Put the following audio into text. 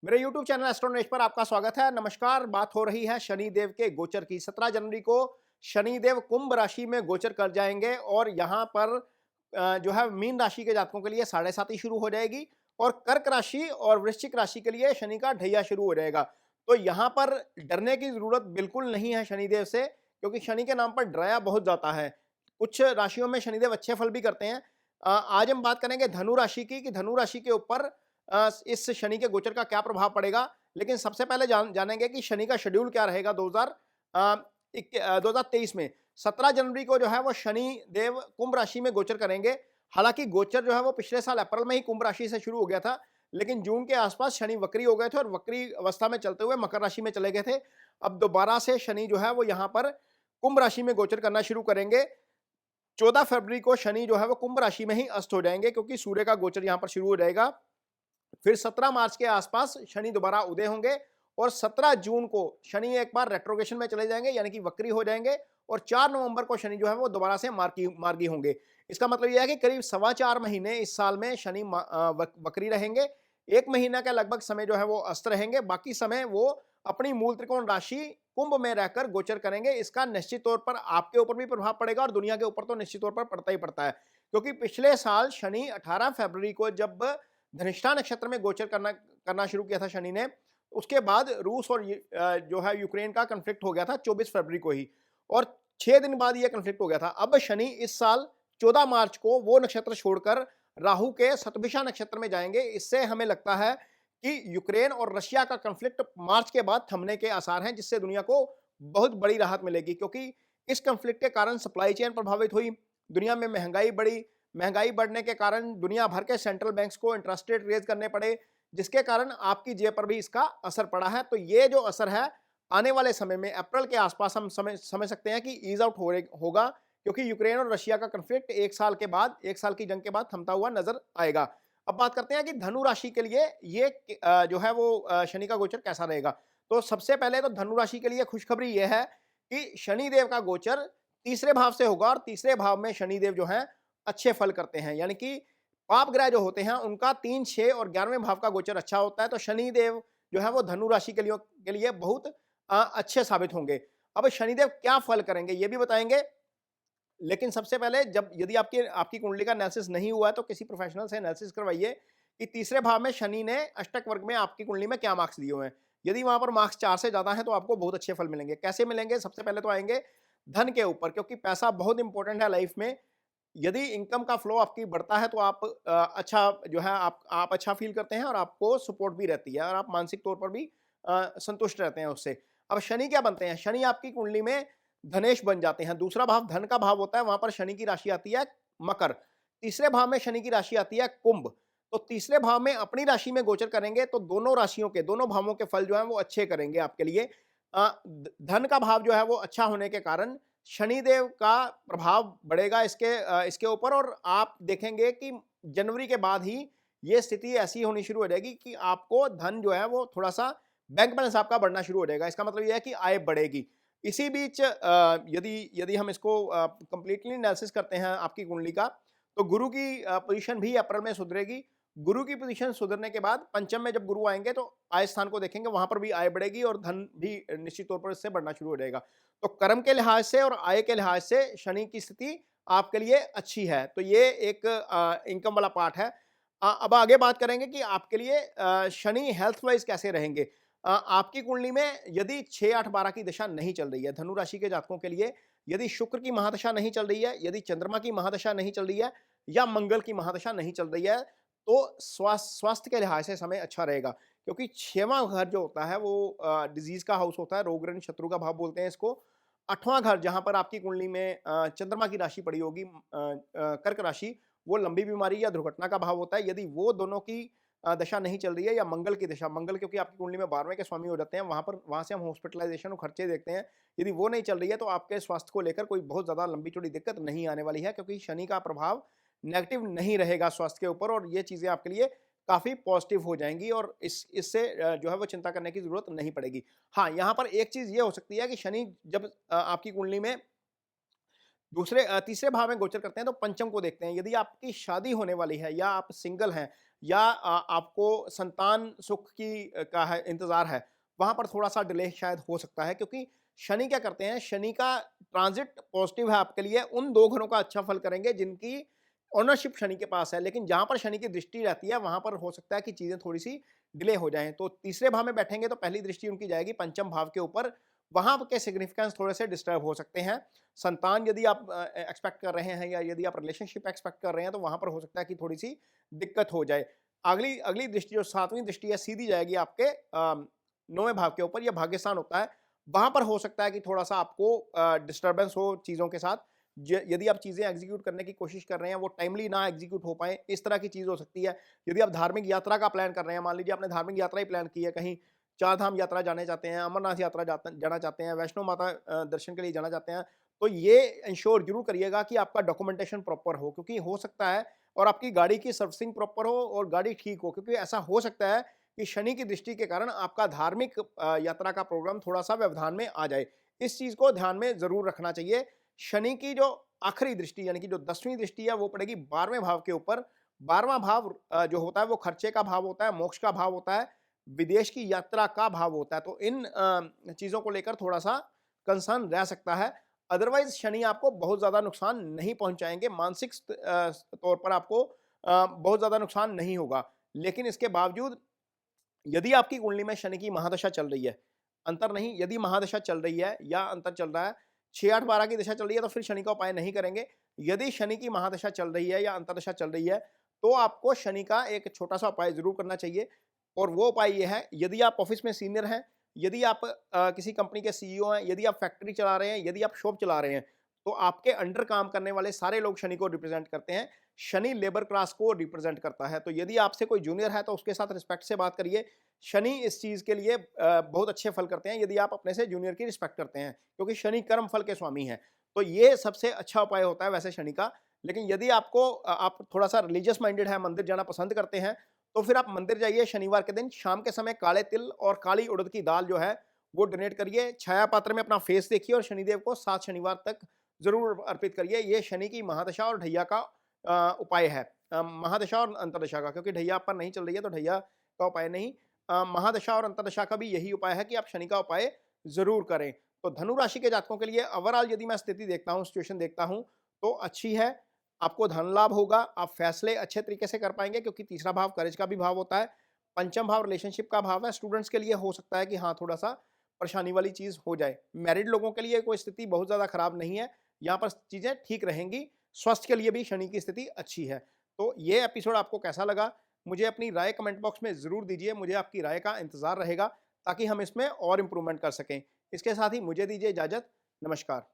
मेरे YouTube channel astro knowledge पर आपका स्वागत है। नमस्कार। बात हो रही है शनि देव के गोचर की। 17 जनवरी को शनि देव कुंभ राशि में गोचर कर जाएंगे और यहाँ पर जो है मीन राशि के जातकों के लिए 7.5 शुरू हो जाएगी और कर्क राशि और वृश्चिक राशि के लिए शनि का ढैया शुरू हो जाएगा। तो यहाँ पर डरने की जरूरत बिल्कुल नहीं है शनिदेव से, क्योंकि शनि के नाम पर डराया बहुत जाता है। कुछ राशियों में शनिदेव अच्छे फल भी करते हैं। आज हम बात करेंगे धनु राशि की कि धनु राशि के ऊपर इस शनि के गोचर का क्या प्रभाव पड़ेगा। लेकिन सबसे पहले जानेंगे कि शनि का शेड्यूल क्या रहेगा 2023 में। 17 जनवरी को जो है वो शनि देव कुंभ राशि में गोचर करेंगे। हालांकि गोचर जो है वो पिछले साल अप्रैल में ही कुंभ राशि से शुरू हो गया था, लेकिन जून के आसपास शनि वक्री हो गए थे और वक्री अवस्था में चलते हुए मकर राशि में चले गए थे। अब दोबारा से शनि जो है वो यहाँ पर कुंभ राशि में गोचर करना शुरू करेंगे। 14 फरवरी को शनि जो है वो कुंभ राशि में ही अस्त हो जाएंगे, क्योंकि सूर्य का गोचर यहाँ पर शुरू हो जाएगा। फिर 17 मार्च के आसपास शनि दोबारा उदय होंगे और 17 जून को शनि एक बार रेट्रोग्रेशन में चले जाएंगे, यानी कि वक्री हो जाएंगे और 4 नवंबर को शनि जो है वो दोबारा से मार्गी होंगे। इसका मतलब यह है कि करीब 4.25 महीने इस साल में शनि वक्री रहेंगे। 1 महीना का लगभग समय जो है वो अस्त रहेंगे, बाकी समय वो अपनी मूल त्रिकोण राशि कुंभ में रहकर गोचर करेंगे। इसका निश्चित तौर पर आपके ऊपर भी प्रभाव पड़ेगा और दुनिया के ऊपर तो निश्चित तौर पर पड़ता ही पड़ता है, क्योंकि पिछले साल शनि 18 फरवरी को जब धनिष्ठा नक्षत्र में गोचर करना शुरू किया था शनि ने, उसके बाद रूस और जो है यूक्रेन का कन्फ्लिक्ट हो गया था 24 फरवरी को ही, और 6 दिन बाद यह कन्फ्लिक्ट हो गया था। अब शनि इस साल 14 मार्च को वो नक्षत्र छोड़कर राहु के शतभिषा नक्षत्र में जाएंगे। इससे हमें लगता है कि यूक्रेन और रशिया का कन्फ्लिक्ट मार्च के बाद थमने के आसार हैं, जिससे दुनिया को बहुत बड़ी राहत मिलेगी, क्योंकि इस कन्फ्लिक्ट के कारण सप्लाई चेन प्रभावित हुई, दुनिया में महंगाई बढ़ी। महंगाई बढ़ने के कारण दुनिया भर के सेंट्रल बैंक्स को इंटरेस्ट रेट रेज करने पड़े, जिसके कारण आपकी जेब पर भी इसका असर पड़ा है। तो ये जो असर है आने वाले समय में अप्रैल के आसपास हम समझ सकते हैं कि ईज आउट होगा, क्योंकि यूक्रेन और रशिया का कन्फ्लिक्ट 1 साल के बाद, 1 साल की जंग के बाद थमता हुआ नजर आएगा। अब बात करते हैं कि धनु राशि के लिए ये जो है वो शनि का गोचर कैसा रहेगा। तो सबसे पहले तो धनु राशि के लिए खुशखबरी यह है कि शनि देव का गोचर तीसरे भाव से होगा और तीसरे भाव में शनि देव जो है अच्छे फल करते हैं, यानी कि पाप ग्रह जो होते हैं उनका 3, 6 और 11वें भाव का गोचर अच्छा होता है। तो शनि देव जो है वो धनु राशि के लिए बहुत अच्छे साबित होंगे। अब शनिदेव क्या फल करेंगे ये भी बताएंगे, लेकिन सबसे पहले जब यदि आपकी आपकी कुंडली का एनालिसिस नहीं हुआ है तो किसी प्रोफेशनल से एनालिसिस करवाइए कि तीसरे भाव में शनि ने अष्टक वर्ग में आपकी कुंडली में क्या मार्क्स दिए हुए हैं। यदि वहां पर मार्क्स 4 से ज्यादा हैं तो आपको बहुत अच्छे फल मिलेंगे। कैसे मिलेंगे? सबसे पहले तो आएंगे धन के ऊपर, क्योंकि पैसा बहुत इंपॉर्टेंट है लाइफ में। यदि इनकम का फ्लो आपकी बढ़ता है तो आप अच्छा जो है आप अच्छा फील करते हैं और आपको सपोर्ट भी रहती है और आप मानसिक तौर पर भी संतुष्ट रहते हैं उससे। अब शनि क्या बनते हैं? शनि आपकी कुंडली में धनेश बन जाते हैं। दूसरा भाव धन का भाव होता है, वहां पर शनि की राशि आती है मकर। तीसरे भाव में शनि की राशि आती है कुंभ। तो तीसरे भाव में अपनी राशि में गोचर करेंगे तो दोनों राशियों के, दोनों भावों के फल जो है वो अच्छे करेंगे आपके लिए। धन का भाव जो है वो अच्छा होने के कारण शनिदेव का प्रभाव बढ़ेगा इसके ऊपर, और आप देखेंगे कि जनवरी के बाद ही ये स्थिति ऐसी होनी शुरू हो जाएगी कि आपको धन जो है वो थोड़ा सा बैंक बैलेंस आपका बढ़ना शुरू हो जाएगा। इसका मतलब ये है कि आय बढ़ेगी। इसी बीच यदि यदि हम इसको कंप्लीटली एनालिसिस करते हैं आपकी कुंडली का, तो गुरु की पोजीशन भी अप्रैल में सुधरेगी। गुरु की पोजीशन सुधरने के बाद पंचम में जब गुरु आएंगे तो आय स्थान को देखेंगे, वहां पर भी आय बढ़ेगी और धन भी निश्चित तौर पर इससे बढ़ना शुरू हो जाएगा। तो कर्म के लिहाज से और आय के लिहाज से शनि की स्थिति आपके लिए अच्छी है। तो ये एक इनकम वाला पार्ट है। अब आगे बात करेंगे कि आपके लिए शनि हेल्थ वाइज कैसे रहेंगे। आपकी कुंडली में यदि 6, 8, 12 की दशा नहीं चल रही है, धनु राशि के जातकों के लिए यदि शुक्र की महादशा नहीं चल रही है, यदि चंद्रमा की महादशा नहीं चल रही है या मंगल की महादशा नहीं चल रही है, तो स्वास्थ्य के लिहाज से समय अच्छा रहेगा, क्योंकि 6वां घर जो होता है वो डिजीज का हाउस होता है, रोग ऋण शत्रु का भाव बोलते हैं इसको। 8वां घर जहां पर आपकी कुंडली में चंद्रमा की राशि पड़ी होगी, कर्क राशि, वो लंबी बीमारी या दुर्घटना का भाव होता है। यदि वो दोनों की दशा नहीं चल रही है या मंगल की दशा, मंगल क्योंकि आपकी कुंडली में 12वें के स्वामी हो जाते हैं, वहां से हम हॉस्पिटलाइजेशन और खर्चे देखते हैं। यदि वो नहीं चल रही है तो आपके स्वास्थ्य को लेकर कोई बहुत ज्यादा लंबी चौड़ी दिक्कत नहीं आने वाली है, क्योंकि शनि का प्रभाव नेगेटिव नहीं रहेगा स्वास्थ्य के ऊपर और ये चीजें आपके लिए काफी पॉजिटिव हो जाएंगी और इससे जो है वो चिंता करने की जरूरत नहीं पड़ेगी। हाँ, यहाँ पर एक चीज ये हो सकती है कि शनि जब आपकी कुंडली में तीसरे भाव में गोचर करते हैं तो पंचम को देखते हैं। यदि आपकी शादी होने वाली है या आप सिंगल हैं, या आपको संतान सुख की का है इंतज़ार है, वहाँ पर थोड़ा-सा डिले शायद हो सकता है, क्योंकि शनि क्या करते हैं, शनि का ट्रांज़िट पॉज़िटिव है आपके लिए, उन 2 घरों का अच्छा फल करेंगे जिनकी ओनरशिप शनि के पास है, लेकिन जहाँ पर शनि की दृष्टि रहती है, वहाँ पर हो सकता है कि चीज़ें थोड़ी-सी डिले हो जाएँ। तो तीसरे भाव में बैठेंगे तो पहली दृष्टि उनकी जाएगी पंचम भाव के ऊपर, वहाँ के सिग्निफिकेंस थोड़े-से डिस्टर्ब हो सकते हैं। संतान यदि आप एक्सपेक्ट कर रहे हैं या यदि आप रिलेशनशिप एक्सपेक्ट कर रहे हैं, तो वहाँ पर हो सकता है कि थोड़ी-सी दिक्कत हो जाए। अगली अगली दृष्टि जो 7वीं दृष्टि है, सीधी जाएगी आपके 9वें भाव के ऊपर, ये भाग्यस्थान होता है। वहाँ पर हो सकता है कि थोड़ा-सा आपको डिस्टर्बेंस हो चीज़ों के साथ। यदि आप चीज़ें एग्जीक्यूट करने की कोशिश कर रहे हैं, वो टाइमली ना एग्जीक्यूट हो पाएँ, इस तरह की चीज़ हो सकती है। यदि आप धार्मिक यात्रा का प्लान कर रहे हैं, मान लीजिए आपने धार्मिक यात्रा ही प्लान की है, कहीं 4 धाम यात्रा जाने चाहते हैं, अमरनाथ यात्रा जाना चाहते हैं, वैष्णो माता दर्शन के लिए जाना चाहते हैं, तो ये इंश्योर ज़रूर करिएगा कि आपका डॉक्यूमेंटेशन प्रॉपर हो, क्योंकि हो सकता है और आपकी गाड़ी की सर्विसिंग प्रॉपर हो और गाड़ी ठीक हो, क्योंकि ऐसा हो सकता है कि शनि की दृष्टि के कारण आपका धार्मिक यात्रा का प्रोग्राम थोड़ा-सा व्यवधान में आ जाए। इस चीज़ को ध्यान में ज़रूर रखना चाहिए। शनि की जो आखिरी दृष्टि यानी कि जो 10वीं दृष्टि है, वो पड़ेगी 12वें भाव के ऊपर। 12वां भाव जो होता है वो खर्चे का भाव होता है, मोक्ष का भाव होता है, विदेश की यात्रा का भाव होता है। तो इन चीज़ों को लेकर थोड़ा-सा कंसर्न रह सकता है। अदरवाइज़ शनि आपको बहुत ज़्यादा नुकसान नहीं पहुँचाएँगे, मानसिक तौर पर आपको बहुत ज़्यादा नुकसान नहीं होगा। लेकिन इसके बावजूद यदि आपकी कुंडली में शनि की महादशा चल रही है, अंतर नहीं, यदि महादशा चल रही है या अंतर चल रहा है, 6, 8, 12 की दशा चल रही है, तो फिर शनि का उपाय नहीं करेंगे। यदि शनि की महादशा चल रही है या अंतर्दशा चल रही है, तो आपको शनि का एक छोटा-सा उपाय ज़रूर करना चाहिए, और वो उपाय ये है, यदि आप ऑफ़िस में सीनियर हैं, यदि आप किसी कंपनी के सीईओ हैं, यदि आप फैक्ट्री चला रहे हैं, यदि आप शॉप चला रहे हैं, तो आपके अंडर काम करने वाले सारे लोग शनि को रिप्रेज़ेंट करते हैं। शनि लेबर क्लास को रिप्रेज़ेंट करता है, तो यदि आपसे कोई जूनियर है, तो उसके साथ रिस्पेक्ट से बात करिए। शनि इस चीज़ के लिए बहुत अच्छे फल करते हैं, यदि आप अपने से जूनियर की रिस्पेक्ट करते हैं, क्योंकि शनि कर्म फल के स्वामी हैं। तो ये सबसे अच्छा उपाय होता है वैसे शनि का। लेकिन यदि आपको आप थोड़ा-सा रिलीजियस माइंडेड हैं, मंदिर जाना पसंद करते हैं, तो फिर आप मंदिर जाइए शनिवार के दिन, शाम के समय काले तिल और काली उड़द की दाल जो है, वो डोनेट करिए। छाया पात्र में अपना फेस देखिए और शनिदेव को 7 शनिवार तक ज़रूर अर्पित करिए। ये शनि की महादशा और ढैया का उपाय है। महादशा और अंतर्दशा का, क्योंकि ढैया आप पर नहीं चल रही है, तो ढैया का उपाय नहीं। महादशा और अंतर्दशा का भी यही उपाय है कि आप शनि का उपाय ज़रूर करें। तो धनु राशि के जातकों के लिए ओवरऑल यदि मैं स्थिति देखता हूँ, सिचुएशन देखता हूँ, तो अच्छी है। आपको धन लाभ होगा, आप फैसले अच्छे तरीके से कर पाएँगे, क्योंकि तीसरा भाव करेज का भी भाव होता है। पंचम भाव रिलेशनशिप का भाव है। स्टूडेंट्स के लिए हो सकता है कि हाँ, थोड़ा-सा परेशानी वाली चीज़ हो जाए। मैरिड लोगों के लिए कोई स्थिति बहुत ज़्यादा खराब नहीं है। यहाँ पर चीज़ें ठीक रहेंगी। स्वास्थ्य के लिए भी शनि की स्थिति अच्छी है। तो ये एपिसोड आपको कैसा लगा? मुझे अपनी राय कमेंट बॉक्स में ज़रूर दीजिए। मुझे आपकी राय का इंतज़ार रहेगा, ताकि हम इसमें और इम्प्रूवमेंट कर सकें। इसके साथ ही मुझे दीजिए इजाज़त। नमस्कार।